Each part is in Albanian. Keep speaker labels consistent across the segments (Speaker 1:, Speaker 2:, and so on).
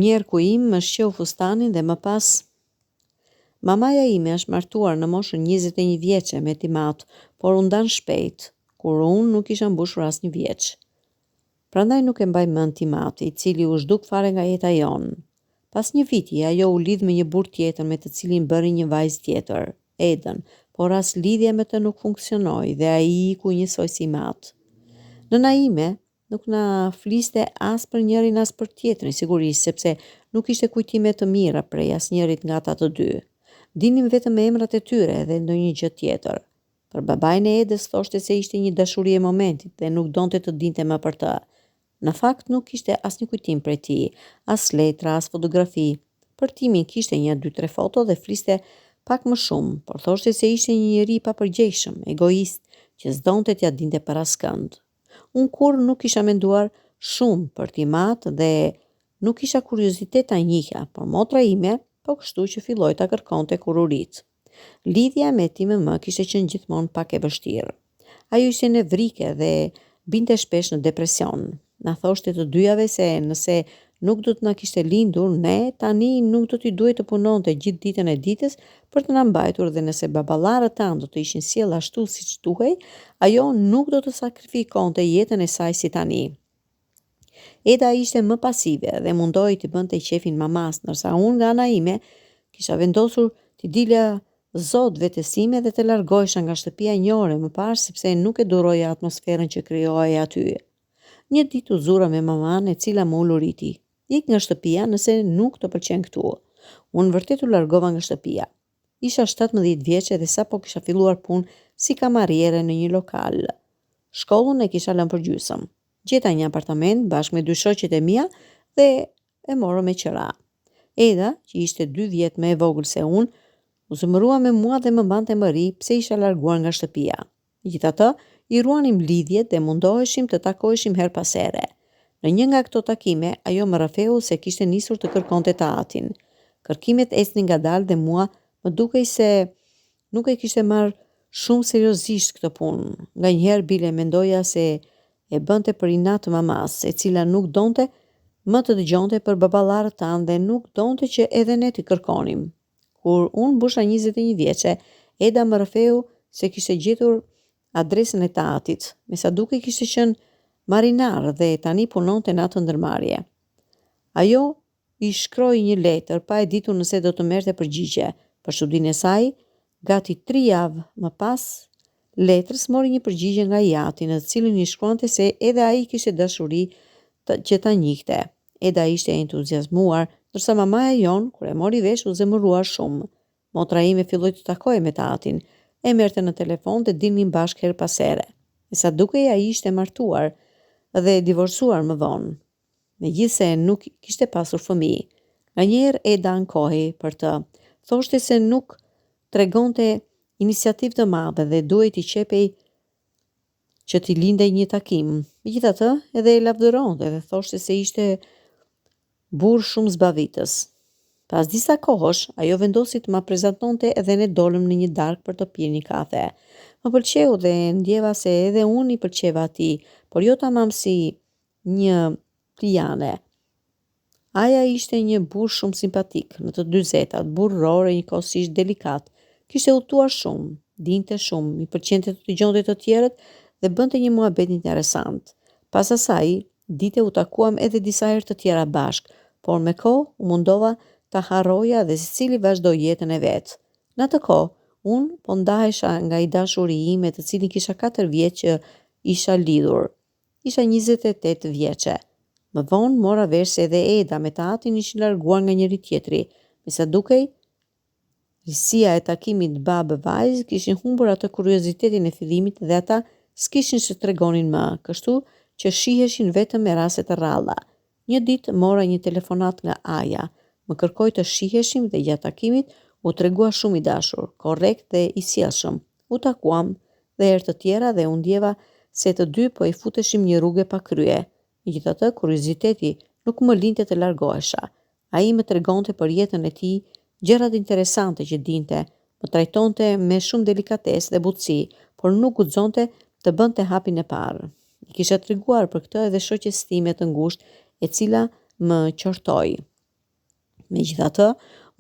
Speaker 1: Njerku im më shqeu fustanin dhe më pas mamaja ime është martuar në moshën 21 vjeçe me Timat, por u ndan shpejt, kur unë nuk isha mbushur asnjë vjeç. Prandaj nuk e mbaj mend Timati, i cili u zhduk fare nga jeta jonë. Pas një viti, ajo u lidh me një burr tjetër me të cilin bëri një vajzë tjetër, Edën, por as lidhja me të nuk funksionoi dhe ai iku njësoj si Mat. Nëna ime nuk na fliste as për njërin as për tjetrin, sigurisht, sepse nuk ishte kujtime të mira prej asnjërit nga ata të dy. Dinim vetëm emrat e tyre dhe ndonjë gjë tjetër. Për babain e Edës thoshte se ishte një dashuri e momentit dhe nuk donte të dinte më për të. Në fakt nuk kishte asnjë kujtim prej tij, as letra, as fotografi. Për Timin kishte 1-2-3 foto dhe fliste pak më shumë, por thoshte se ishte një njeri i papërgjegjshëm, egoist, që s'donte t'ja dinte për askënd. Unë kur nuk kisha menduar shumë për Timat dhe nuk kisha kuriozitet ta njihja, por motra ime, po kështu që filloi ta kërkonte kur u rit. Lidhja me TMM kishte qenë gjithmonë pak e vështirë. Ajo ishte nevrike dhe binte shpesh në depresion. Na thoshte të dyjave se nëse nuk do të na kishte lindur, ne tani nuk do t'i duhej të punonte gjithë ditën e ditës për të na mbajtur dhe nëse baballarët tanë do të ishin sjell ashtu siç duhej, ajo nuk do të sakrifikonte jetën e saj si tani. Eda ishte më pasive dhe mundoi t'i bënte qefin mamas, ndërsa unë nga ana ime kisha vendosur t'i dilja zot vetësime dhe të largohesha nga shtëpia një ore më parë sepse nuk e duroja atmosferën që krijohej aty. Një ditë u zura me maman e cila më uluriti. Ik nga shtëpia nëse nuk të pëlqen këtu. Unë vërtet u largova nga shtëpia. Isha 17 vjeçe dhe sapo kisha filluar punë si kamariere në një lokal. Shkollën e kisha lënë për gjysmë. Gjeta një apartament bashkë me 2 shoqet e mia dhe e morëm me qira. Eda, që ishte 2 vjet më e vogël se unë, u zëmërua me mua dhe më bante më ri pse isha larguar nga shtëpia. Megjithatë, i ruanim lidhjet dhe mundoheshim të takoheshim her pas here. Në një nga këto takime, ajo më rrafeu se kishte nisur të kërkonte të atin. Kërkimet ecnin ngadalë dhe mua më dukej se nuk e kishte marrë shumë seriozisht këtë punë. Nganjëherë bile mendoja se e bënte për inat mamas, e cila nuk donte më të dëgjonte për baballarët tanë dhe nuk donte që edhe ne t'i kërkonim. Kur unë mbusha 21 vjeçe, Eda më rrafeu se kishte gjetur adresën e tatit, me sa duke kishte qenë marinar dhe tani punonte në atë ndërmarrje. Ajo i shkroi një letër pa e ditur nëse do të merrte përgjigje. Për çudinë e saj, gati 3 javë më pas letrës mori një përgjigje nga Jati, në të cilin i shkruante se edhe ai kishte dashuri që ta njihte. Eda ishte entuziazmuar, ndërsa mamaja jon, kur e mori vesh, u zemëruar shumë. Motra ime filloi të takohej me tatin, e merrte në telefon dhe dilnin bashkë her pas here. Me sa dukej ai ishte martuar dhe divorcuar më vonë. Megjithse nuk kishte pasur fëmijë. Nganjëherë Eda ankohej për të. Thoshte se nuk tregonte iniciativë të madhe dhe duhej t'i qepej që t'i lindej një takim. Megjithatë, edhe e lavdëronte dhe thoshte se ishte burr shumë zbavitës. Pas disa kohësh, ajo vendosi të ma prezantonte edhe ne dolëm në një darkë për të pirë një kafe. Më pëlqeu dhe ndjeva se edhe unë i pëlqeva atij, por jo tamam si një Pliane. Aja ishte një burr shumë simpatik, në të 40-tat, burror e njëkohësisht delikat. Kishte udhëtuar shumë, dinte shumë, i pëlqente të dëgjonte të tjerët dhe bënte një muhabet interesant. Pas asaj, dite u takuam edhe disa herë të tjera bashk, por me kohë u mundova ta harroja dhe secili vazhdoi jetën e vet. Në atë kohë, unë po ndahesha nga i dashuri im me të cilin kisha 4 vjet që isha lidhur. Isha 28 vjeçe. Më vonë mora vesh se edhe Eda me tatin ishin larguar nga njëri tjetri. Me sa dukej, risia e takimit babë-vajzë kishin humbur atë kuriozitetin e fillimit dhe ata s'kishin që tregonin më, kështu që shiheshin vetëm me raste të rralla. Një ditë mora një telefonat nga Aja. Më kërkoi të shiheshim dhe gjatë takimit u tregua shumë i dashur, korrekt dhe i sjellshëm. U takuam dhe herë të tjera dhe u ndjeva se të dy po i futeshim një rrugë pa krye. Megjithatë, kurioziteti nuk më linte të largohesha. Ai më tregonte për jetën e tij, gjërat interesante që dinte, më trajtonte me shumë delikatesë dhe butësi, por nuk guxonte të bënte hapin e parë. I kisha treguar për këtë edhe shoqes time të ngushtë, e cila më qortoi. Megjithatë,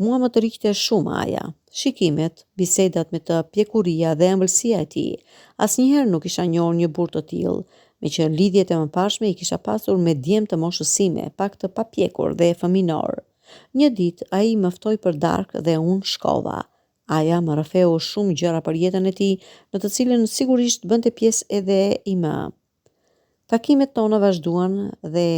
Speaker 1: mua më të rriqte shumë Aja. Shikimet, bisedat me të, pjekuria dhe ëmbëlsia e tij. Asnjëherë nuk isha njohur një burr të tillë, me që lidhjet e mëparshme i kisha pasur me djemt të moshës sime, pak të papjekur dhe fëminor. Një ditë ai më ftoi për darkë dhe unë shkova. Aja më rrëfeu shumë gjëra për jetën e tij, në të cilën sigurisht bënte pjesë edhe i më. Takimet tona vazhduan dhe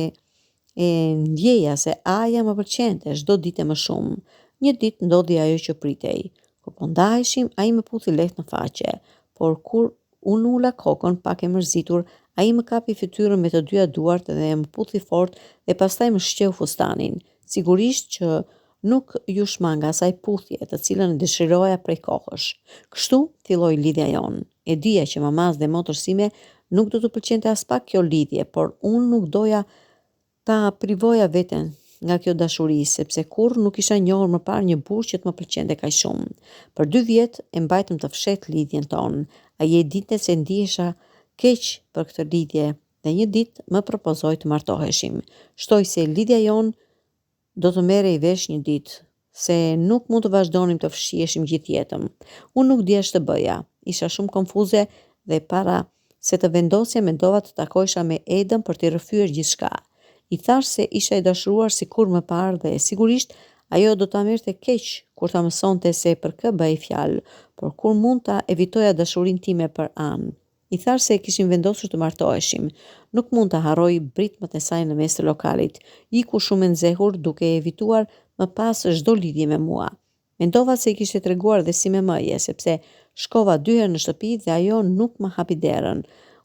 Speaker 1: e ndjeja se Aja më pëlqente çdo ditë më shumë. Një ditë ndodhi ajo që pritej. Kur po ndaheshim, ai më puthi lehtë në faqe, por kur unë ula kokën pak e mërzitur, ai më kapi fytyrën me të dyja duart dhe më puthi fort dhe pastaj më shqeu fustanin. Sigurisht që nuk ju shmanga asaj puthje të cilën e dëshiroja prej kohësh. Kështu filloi lidhja jonë. E dija që mamas dhe motër sime nuk do të pëlqente as pak kjo lidhje, por unë nuk doja ta privoja veten nga kjo dashuri, sepse kurrë nuk isha njohur më parë një burr që të më pëlqente kaq shumë. Për 2 vjet e mbajtëm të fshehtë lidhjen tonë. Ai e dinte se ndihesha keq për këtë lidhje dhe një ditë më propozoi të martoheshim. Shtoi se lidhja jonë do të merrej vesh një ditë, se nuk mund të vazhdonim të fshiheshim gjithë jetën. Unë nuk dija ç'të bëja. Isha shumë konfuze dhe para se të vendosja mendova të takohesha me Edën për t'i rrëfyer gjithçka. I thash se isha i dashuruar si kur më parë dhe sigurisht ajo do ta merrte keq kur ta mësonte se për kë bëj fjalë, por kur mund ta evitoja dashurinë time për anë. I thash se kishim vendosur të martoheshim. Nuk mund ta harroj britmat e saj në mes të lokalit. Iku shumë e nxehur duke evituar më pas çdo lidhje me mua. Mendova se i kishte treguar dhe si me mëje, sepse shkova 2 herë në shtëpi dhe ajo nuk më hapi derën.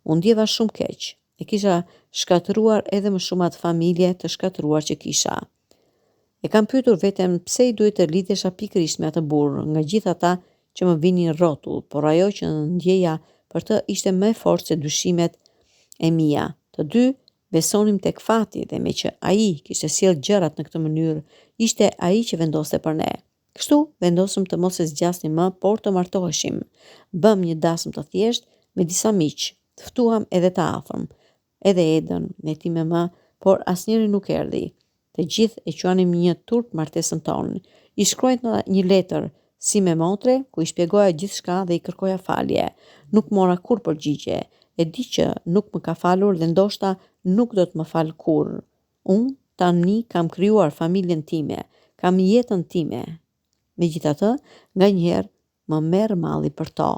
Speaker 1: Unë ndjeva shumë keq. E kisha shkatëruar edhe më shumë atë familje të shkatëruar që kisha. E kam pyetur veten pse i duhet të lidhesha pikërisht me atë burr, nga gjithë ata që më vinin rrotull, por ajo që ndjeja për të ishte më e fortë se dyshimet e mia. Të dy besonim tek fati dhe me që ai kishte sjellë gjërat në këtë mënyrë, ishte ai që vendoste për ne. Kështu vendosëm të mos e zgjasnim më, por të martoheshim. Bëm një dasëm të thjeshtë me disa miq. Të ftuam edhe të afërm. Edhe Edën, me ti me më, por asnjëri nuk erdhi. Të gjithë e quanim një turp martesën tonë. I shkruajta një letër, si me motre, ku i shpjegoja gjithçka dhe i kërkoja falje. Nuk mora kur përgjigje. E di që nuk më ka falur dhe ndoshta nuk do të më falë kurrë. Unë tani kam krijuar familjen time, kam jetën time. Megjithatë, nganjëherë më merr malli për to.